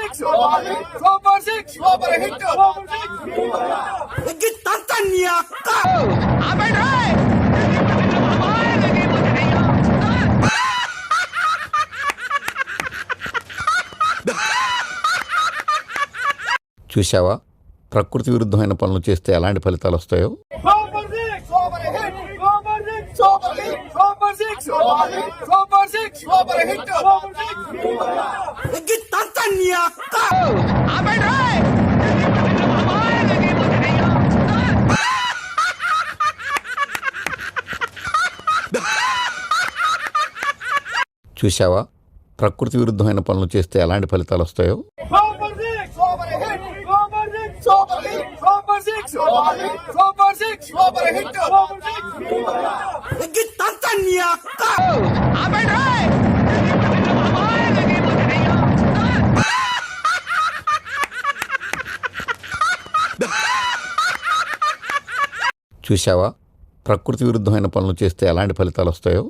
Six super six super hit చూశావా, ప్రకృతి విరుద్ధమైన పనులు చేస్తే ఎలాంటి ఫలితాలు వస్తాయో. Super six super hit super six super hit super six super six super hit చూశావా, ప్రకృతి విరుద్ధమైన పనులు చేస్తే ఎలాంటి ఫలితాలు వస్తాయో. Super six super hit super six super hit super six super six super hit చూశావా, ప్రకృతి విరుద్ధమైన పనులు చేస్తే ఎలాంటి ఫలితాలు వస్తాయో.